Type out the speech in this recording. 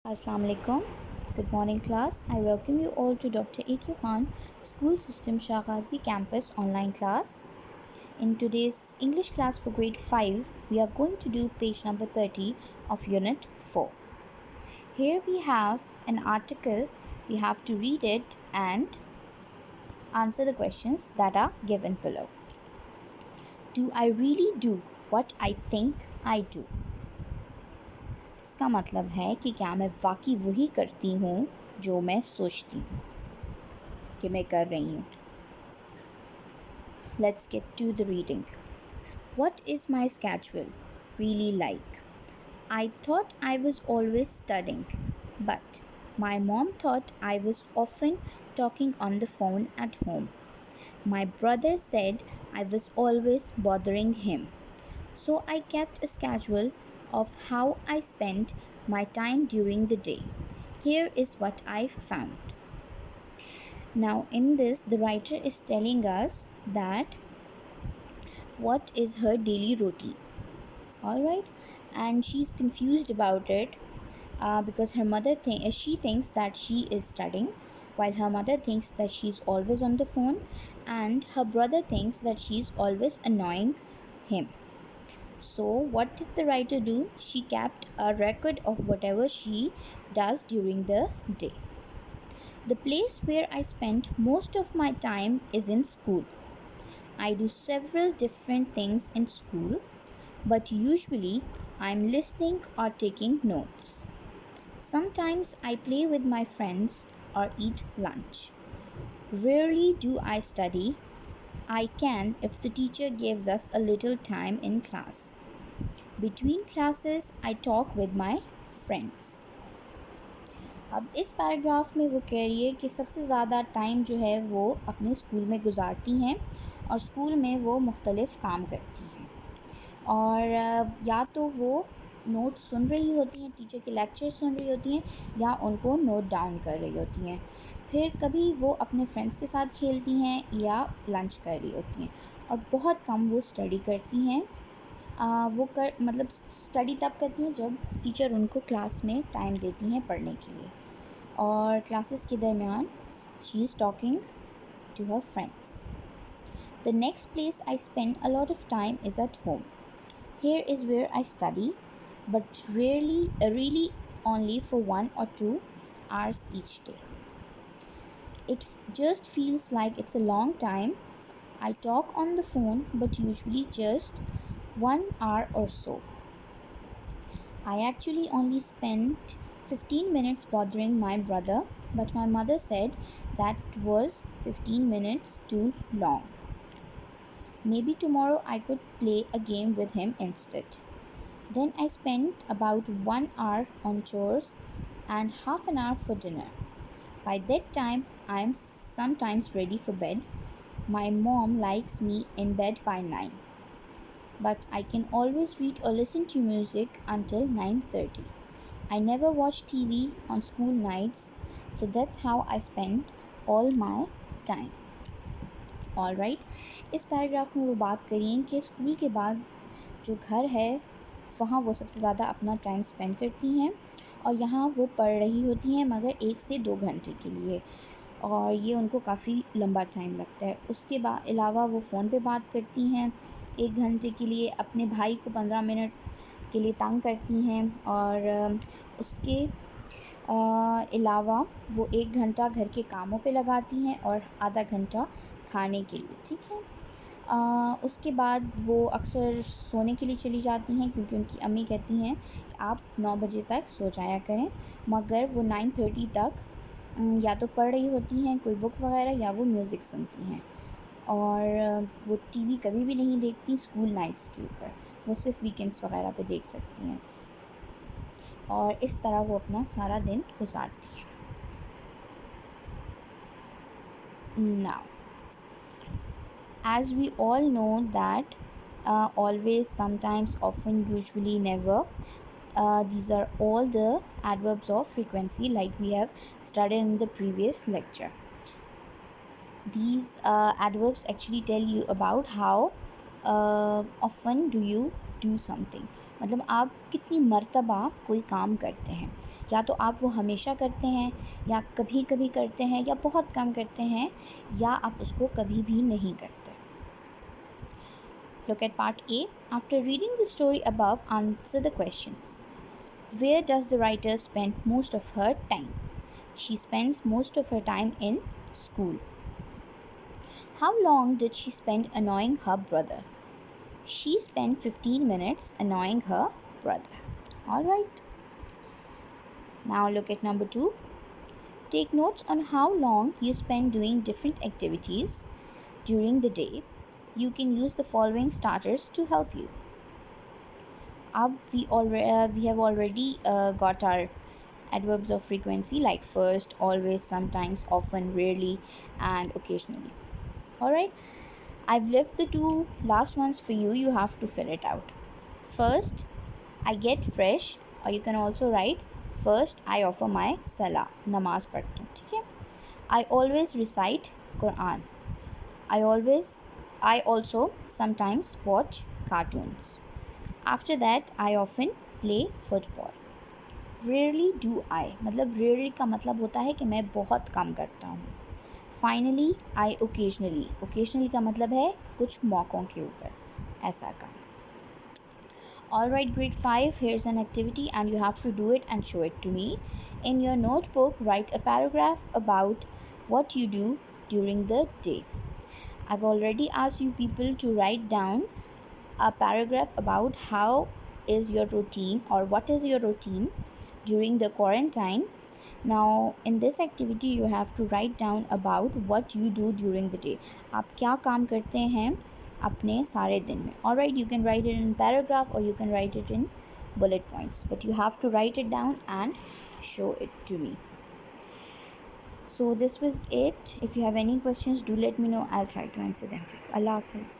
Assalamu alaikum. Good morning, class. I welcome you all to Dr. A.Q. Khan School System Shahghazi Campus online class. In today's English class for grade 5, we are going to do page number 30 of Unit 4. Here we have an article. We have to read it and answer the questions that are given below. Do I really do what I think I do? इसका मतलब है कि क्या मैं वाकई वही करती हूँ जो मैं सोचती हूँ कि मैं कर रही हूँ. Let's get to the reading. What is my schedule really like? I thought I was always studying, but my mom thought I was often talking on the phone at home. My brother said I was always bothering him. So I kept a schedule of how I spent my time during the day. Here is what I found. Now, in this, the writer is telling us that what is her daily routine. Alright, and she's confused about it because her mother she thinks that she is studying, while her mother thinks that she's always on the phone, and her brother thinks that she's always annoying him. So, what did the writer do? She kept a record of whatever she does during the day. The place where I spend most of my time is in school. I do several different things in school, but usually I'm listening or taking notes. Sometimes I play with my friends or eat lunch. Rarely do I study. I can if the teacher gives us a little time in class. Between classes, I talk with my friends. अब इस paragraph में वो कह रही है कि सबसे ज़्यादा टाइम जो है वो अपने स्कूल में गुजारती हैं और स्कूल में वो मुख्तलिफ़ काम करती हैं और या तो वो नोट सुन रही होती हैं, टीचर के लेक्चर सुन रही होती हैं या उनको नोट डाउन कर रही होती हैं. फिर कभी वो अपने फ्रेंड्स के साथ खेलती हैं या लंच कर रही होती हैं और बहुत कम वो स्टडी करती हैं. मतलब स्टडी तब करती हैं जब टीचर उनको क्लास में टाइम देती हैं पढ़ने के लिए और क्लासेस के दरमियान she is talking to her friends. The next place I spend a lot of time is at home. Here is where I study, but really only for 1 or 2 hours each day. It just feels like it's a long time. I talk on the phone, but usually just 1 hour or so. I actually only spent 15 minutes bothering my brother, but my mother said that was 15 minutes too long. Maybe tomorrow I could play a game with him instead. Then I spent about 1 hour on chores and half an hour for dinner. By that time, I am sometimes ready for bed. My mom likes me in bed by 9. But I can always read or listen to music until 9:30. I never watch TV on school nights, so that's how I spend all my time. Alright, इस paragraph में वो बात करें कि school के बाद जो घर है वहाँ वो सबसे ज़्यादा अपना टाइम स्पेंड करती हैं और यहाँ वो पढ़ रही होती हैं मगर 1 से 2 घंटे के लिए और ये उनको काफ़ी लंबा टाइम लगता है. उसके अलावा वो फ़ोन पे बात करती हैं 1 घंटे के लिए, अपने भाई को 15 मिनट के लिए तंग करती हैं और उसके अलावा वो 1 घंटा घर के कामों पे लगाती हैं और आधा घंटा खाने के लिए. ठीक है. उसके बाद वो अक्सर सोने के लिए चली जाती हैं क्योंकि उनकी अम्मी कहती हैं कि आप 9 बजे तक सो जाया करें, मगर वो 9:30 तक या तो पढ़ रही होती हैं कोई बुक वगैरह या वो म्यूज़िक सुनती हैं और वो टीवी कभी भी नहीं देखती स्कूल नाइट्स के ऊपर, वो सिर्फ वीकेंड्स वगैरह पे देख सकती हैं और इस तरह वो अपना सारा दिन गुजारती हैं. Now, as we all know that always, sometimes, often, usually, never, these are all the adverbs of frequency like we have studied in the previous lecture. These adverbs actually tell you about how often do you do something. मतलब आप कितनी मर्तबा कोई काम करते हैं, या तो आप वो हमेशा करते हैं, या कभी कभी करते हैं, या बहुत कम करते हैं, या आप उसको कभी भी नहीं करते. Look at part A. After reading the story above, answer the questions. Where does the writer spend most of her time? She spends most of her time in school. How long did she spend annoying her brother? She spent 15 minutes annoying her brother. Alright. Now look at number 2. Take notes on how long you spend doing different activities during the day. You can use the following starters to help you. We have already got our adverbs of frequency like first, always, sometimes, often, rarely, and occasionally. Alright, I've left the two last ones for you. You have to fill it out. First, I get fresh, or you can also write first I offer my salah, namaz padhta hu, theek hai. I always recite Quran. I also sometimes watch cartoons. After that, I often play football. Rarely do I, मतलब rarely का मतलब होता है कि मैं बहुत कम करता हूँ. Finally, I occasionally का मतलब है कुछ मौकों के ऊपर ऐसा काम. Alright, grade 5, here's an activity and you have to do it and show it to me. In your notebook, write a paragraph about what you do during the day. I've already asked you people to write down a paragraph about how is your routine or what is your routine during the quarantine. Now in this activity you have to write down about what you do during the day. आप क्या काम करते हैं अपने सारे दिन में. Alright, you can write it in paragraph or you can write it in bullet points, but you have to write it down and show it to me. So this was it. If you have any questions, do let me know. I'll try to answer them for you. Allah Hafiz.